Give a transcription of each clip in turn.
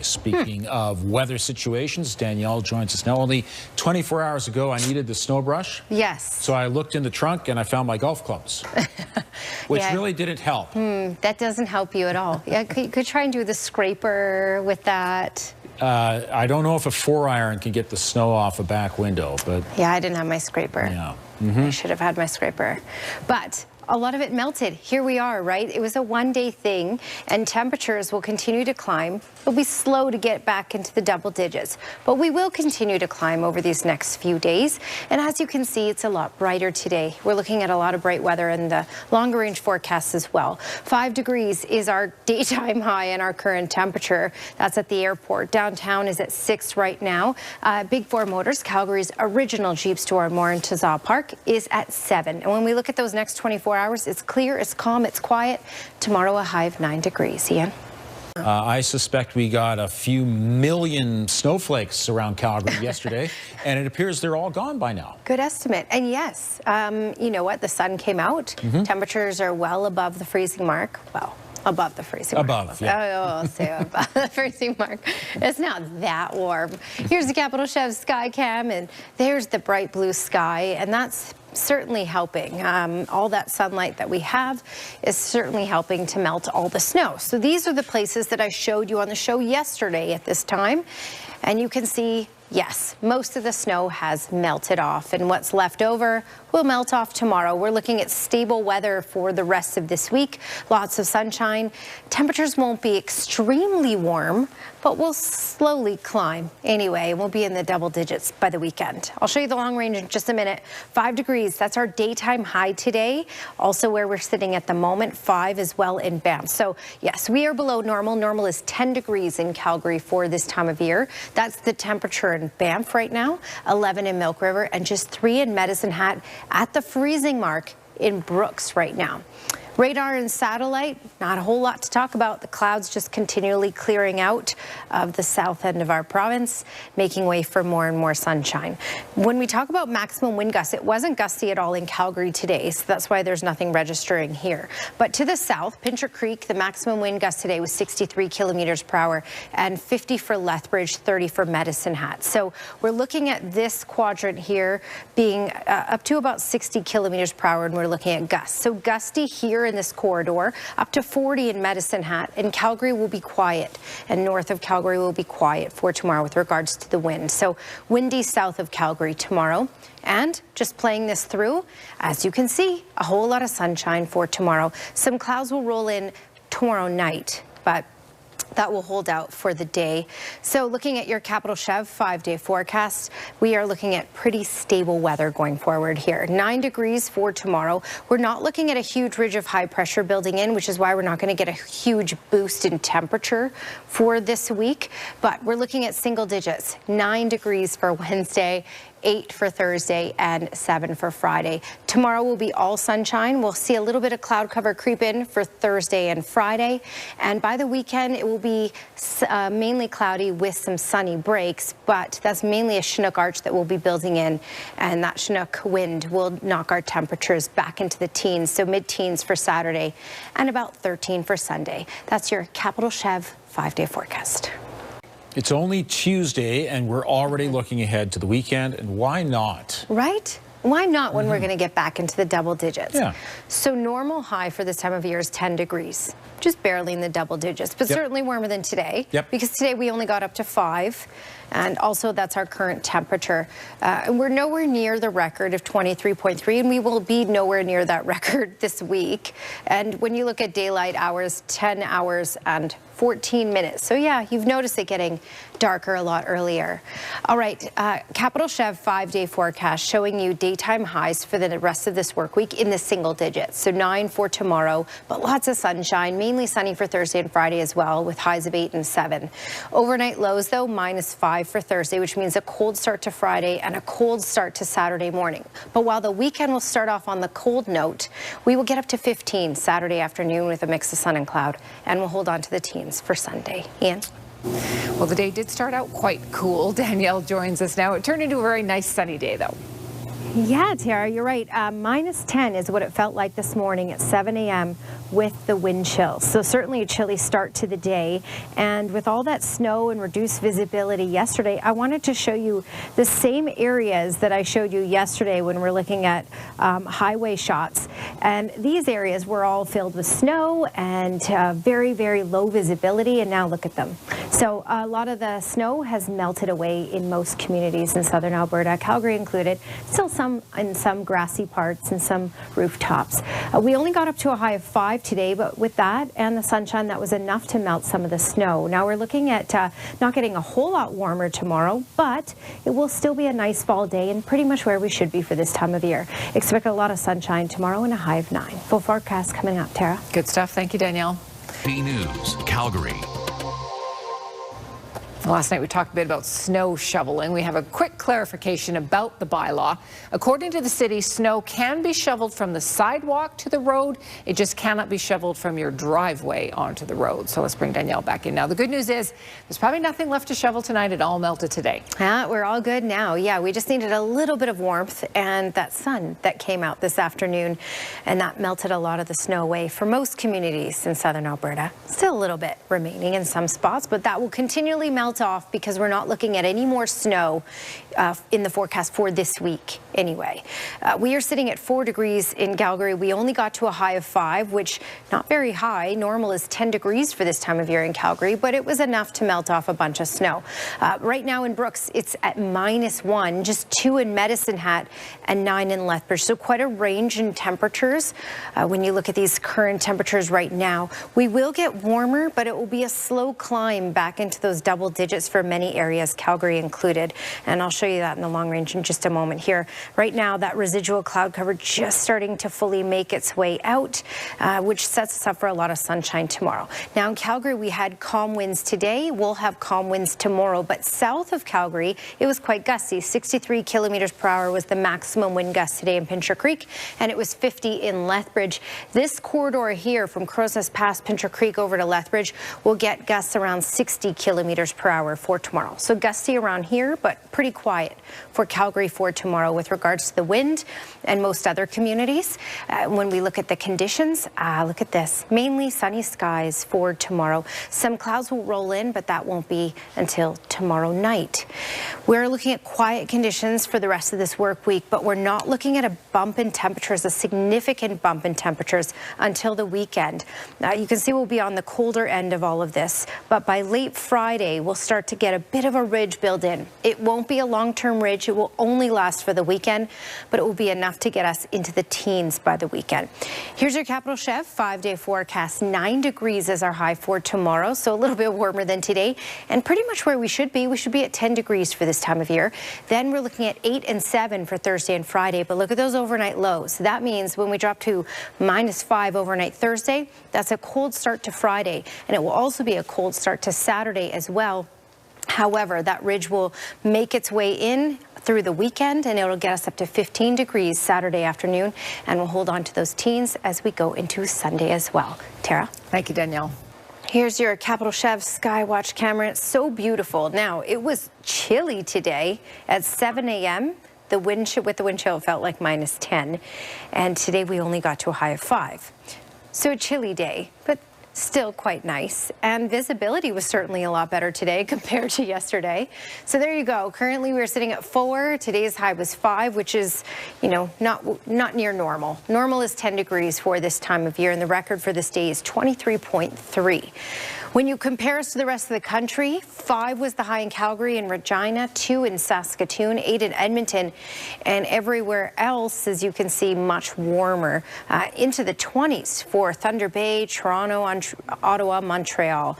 Speaking of weather situations, Danielle joins us now. Only 24 hours ago, I needed the snow brush. Yes. So I looked in the trunk and I found my golf clubs, which really didn't help. That doesn't help you at all. Yeah, you could try and do the scraper with that. I don't know if a 4-iron can get the snow off a back window, but... Yeah, I didn't have my scraper. Yeah. I should have had my scraper. But a lot of it melted. Here we are, right? It was a one-day thing, and temperatures will continue to climb. It'll be slow to get back into the double digits, but we will continue to climb over these next few days. And as you can see, it's a lot brighter today. We're looking at a lot of bright weather in the longer range forecasts as well. 5 degrees is our daytime high and our current temperature. That's at the airport. Downtown is at 6 right now. Big Four Motors, Calgary's original Jeep store in Morin Tazal Park, is at 7. And when we look at those next 24 hours, it's clear, it's calm, it's quiet. Tomorrow a high of 9 degrees. Ian? I suspect we got a few million snowflakes around Calgary yesterday, and it appears they're all gone by now. Good estimate. And yes, you know what? The sun came out. Temperatures are well above the freezing mark. Well, above the freezing mark. Above, yeah. Oh, say above the freezing mark. It's not that warm. Here's the Capital Chef sky cam, and there's the bright blue sky, and that's certainly helping. All that sunlight that we have is certainly helping to melt all the snow. So these are the places that I showed you on the show yesterday at this time, and you can see, yes, most of the snow has melted off, and what's left over will melt off tomorrow. We're looking at stable weather for the rest of this week. Lots of sunshine. Temperatures won't be extremely warm, but will slowly climb anyway. We'll be in the double digits by the weekend. I'll show you the long range in just a minute. 5 degrees, that's our daytime high today. Also where we're sitting at the moment, 5 as well in Banff. So yes, we are below normal. Normal is 10 degrees in Calgary for this time of year. That's the temperature in Banff right now, 11 in Milk River, and just 3 in Medicine Hat, at the freezing mark in Brooks right now. Radar and satellite, not a whole lot to talk about. The clouds just continually clearing out of the south end of our province, making way for more and more sunshine. When we talk about maximum wind gusts, it wasn't gusty at all in Calgary today, so that's why there's nothing registering here. But to the south, Pincher Creek, the maximum wind gust today was 63 kilometers per hour, and 50 for Lethbridge, 30 for Medicine Hat. So we're looking at this quadrant here being up to about 60 kilometers per hour, and we're looking at gusts. So gusty here in this corridor, up to 40 in Medicine Hat, and Calgary will be quiet, and north of Calgary will be quiet for tomorrow with regards to the wind. So windy south of Calgary tomorrow. And just playing this through, as you can see, a whole lot of sunshine for tomorrow. Some clouds will roll in tomorrow night, but that will hold out for the day. So looking at your Capital Chev 5-day forecast, we are looking at pretty stable weather going forward here. 9 degrees for tomorrow. We're not looking at a huge ridge of high pressure building in, which is why we're not going to get a huge boost in temperature for this week. But we're looking at single digits. 9 degrees for Wednesday, 8 for Thursday, and 7 for Friday. Tomorrow will be all sunshine. We'll see a little bit of cloud cover creep in for Thursday and Friday. And by the weekend, it will be mainly cloudy with some sunny breaks, but that's mainly a Chinook arch that we'll be building in, and that Chinook wind will knock our temperatures back into the teens, so mid-teens for Saturday and about 13 for Sunday. That's your Capital Chev 5-day forecast. It's only Tuesday, and we're already looking ahead to the weekend, and why not? Right? Why not when we're going to get back into the double digits? Yeah. So normal high for this time of year is 10 degrees, just barely in the double digits, but certainly warmer than today. Because today we only got up to 5. And also that's our current temperature. And we're nowhere near the record of 23.3, and we will be nowhere near that record this week. And when you look at daylight hours, 10 hours and 14 minutes. So yeah, you've noticed it getting darker a lot earlier. All right, Capital Chev 5-day forecast showing you daytime highs for the rest of this work week in the single digits. So 9 for tomorrow, but lots of sunshine, mainly sunny for Thursday and Friday as well, with highs of 8 and 7. Overnight lows though, -5 for Thursday, which means a cold start to Friday and a cold start to Saturday morning. But while the weekend will start off on the cold note, we will get up to 15 Saturday afternoon with a mix of sun and cloud, and we'll hold on to the teens for Sunday. Ian? Well, the day did start out quite cool. Danielle joins us now. It turned into a very nice sunny day, though. Yeah, Tara, you're right. Minus 10 is what it felt like this morning at 7 a.m. with the wind chill. So certainly a chilly start to the day. And with all that snow and reduced visibility yesterday, I wanted to show you the same areas that I showed you yesterday when we're looking at highway shots. And these areas were all filled with snow and very, very low visibility. And now look at them. So a lot of the snow has melted away in most communities in southern Alberta, Calgary included. Still in some grassy parts and some rooftops. We only got up to a high of 5 today, but with that and the sunshine, that was enough to melt some of the snow. Now we're looking at not getting a whole lot warmer tomorrow, but it will still be a nice fall day and pretty much where we should be for this time of year. Expect a lot of sunshine tomorrow and a high of 9. Full forecast coming up, Tara. Good stuff. Thank you, Danielle. CTV News Calgary. Last night we talked a bit about snow shoveling. We have a quick clarification about the bylaw. According to the city, snow can be shoveled from the sidewalk to the road. It just cannot be shoveled from your driveway onto the road. So let's bring Danielle back in now. The good news is there's probably nothing left to shovel tonight. It all melted today. We're all good now. Yeah, we just needed a little bit of warmth and that sun that came out this afternoon, and that melted a lot of the snow away for most communities in southern Alberta. Still a little bit remaining in some spots, but that will continually melt off because we're not looking at any more snow in the forecast for this week anyway. We are sitting at 4 degrees in Calgary. We only got to a high of 5, which not very high. Normal is 10 degrees for this time of year in Calgary, but it was enough to melt off a bunch of snow. Right now in Brooks, it's at -1, just 2 in Medicine Hat and 9 in Lethbridge. So quite a range in temperatures. When you look at these current temperatures right now, we will get warmer, but it will be a slow climb back into those double digits for many areas, Calgary included. And I'll show you that in the long range in just a moment here. Right now, that residual cloud cover just starting to fully make its way out, which sets us up for a lot of sunshine tomorrow. Now in Calgary, we had calm winds today. We'll have calm winds tomorrow, but south of Calgary, it was quite gusty. 63 kilometers per hour was the maximum wind gust today in Pincher Creek, and it was 50 in Lethbridge. This corridor here from Crow's Nest past Pincher Creek over to Lethbridge will get gusts around 60 kilometers per hour for tomorrow. So gusty around here, but pretty quiet for Calgary for tomorrow with regards to the wind and most other communities. When we look at the conditions, look at this. Mainly sunny skies for tomorrow. Some clouds will roll in, but that won't be until tomorrow night. We're looking at quiet conditions for the rest of this work week, but we're not looking at a bump in temperatures, a significant bump in temperatures until the weekend. You can see we'll be on the colder end of all of this, but by late Friday, we'll start to get a bit of a ridge build in. It won't be a long-term ridge. It will only last for the weekend, but it will be enough to get us into the teens by the weekend. Here's your Capital Chef 5-day forecast. 9 degrees is our high for tomorrow, so a little bit warmer than today, and pretty much where we should be. We should be at 10 degrees for this time of year. Then we're looking at 8 and 7 for Thursday and Friday, but look at those overnight lows. So that means when we drop to -5 overnight Thursday, that's a cold start to Friday, and it will also be a cold start to Saturday as well. However, that ridge will make its way in through the weekend, and it'll get us up to 15 degrees Saturday afternoon, and we'll hold on to those teens as we go into Sunday as well. Tara? Thank you, Danielle. Here's your Capital Chef Skywatch camera. It's so beautiful. Now, it was chilly today at 7 a.m. The wind chill, with the wind chill, it felt like -10, and today we only got to a high of 5. So a chilly day, but still quite nice, and visibility was certainly a lot better today compared to yesterday. So there you go. Currently we're sitting at 4. Today's high was 5, which is, you know, not near normal. Normal is 10 degrees for this time of year, and the record for this day is 23.3. When you compare us to the rest of the country, 5 was the high in Calgary and Regina, 2 in Saskatoon, 8 in Edmonton, and everywhere else, as you can see, much warmer, into the 20s for Thunder Bay, Toronto, Ottawa, Montreal.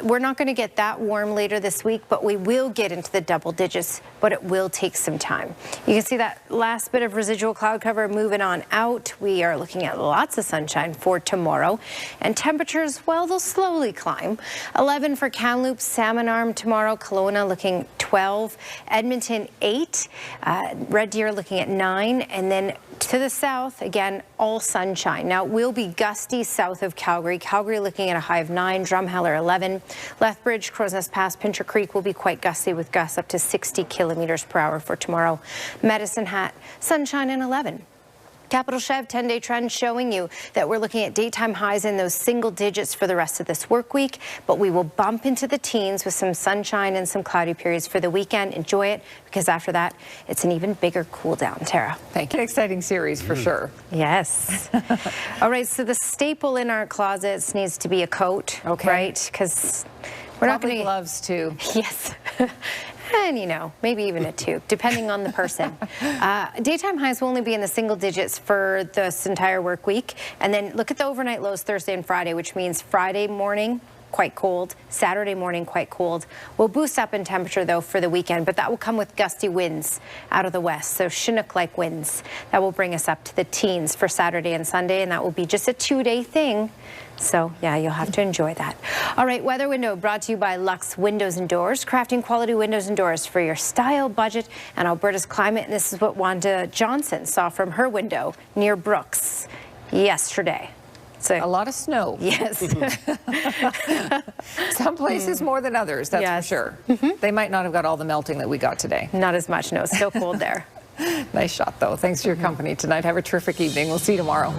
We're not going to get that warm later this week, but we will get into the double digits, but it will take some time. You can see that last bit of residual cloud cover moving on out. We are looking at lots of sunshine for tomorrow, and temperatures, well, they'll slowly climb. 11 for Kamloops, Salmon Arm tomorrow, Kelowna looking 12, Edmonton 8, Red Deer looking at 9, and then To the south, again, all sunshine. Now, it will be gusty south of Calgary. Calgary looking at a high of 9, Drumheller 11. Lethbridge, Crow's Nest Pass, Pincher Creek will be quite gusty with gusts up to 60 kilometers per hour for tomorrow. Medicine Hat, sunshine and 11. Capital Chev 10-day trend showing you that we're looking at daytime highs in those single digits for the rest of this work week, but we will bump into the teens with some sunshine and some cloudy periods for the weekend. Enjoy it, because after that, it's an even bigger cool down. Tara. Thank you. Exciting series for sure. Yes. All right, so the staple in our closets needs to be a coat, right? Because we're not going to... gloves too. Yes. And, you know, maybe even a 2, depending on the person. Daytime highs will only be in the single digits for this entire work week. And then look at the overnight lows Thursday and Friday, which means Friday morning, quite cold. Saturday morning, quite cold. We'll boost up in temperature, though, for the weekend, but that will come with gusty winds out of the west, so Chinook-like winds. That will bring us up to the teens for Saturday and Sunday, and that will be just a 2-day thing. So, yeah, you'll have to enjoy that. All right, Weather Window brought to you by Lux Windows and Doors, crafting quality windows and doors for your style, budget, and Alberta's climate. And this is what Wanda Johnson saw from her window near Brooks yesterday. So, a lot of snow. Yes. Some places more than others, that's for sure. They might not have got all the melting that we got today. Not as much, no. Still cold there. Nice shot, though. Thanks for your company tonight. Have a terrific evening. We'll see you tomorrow.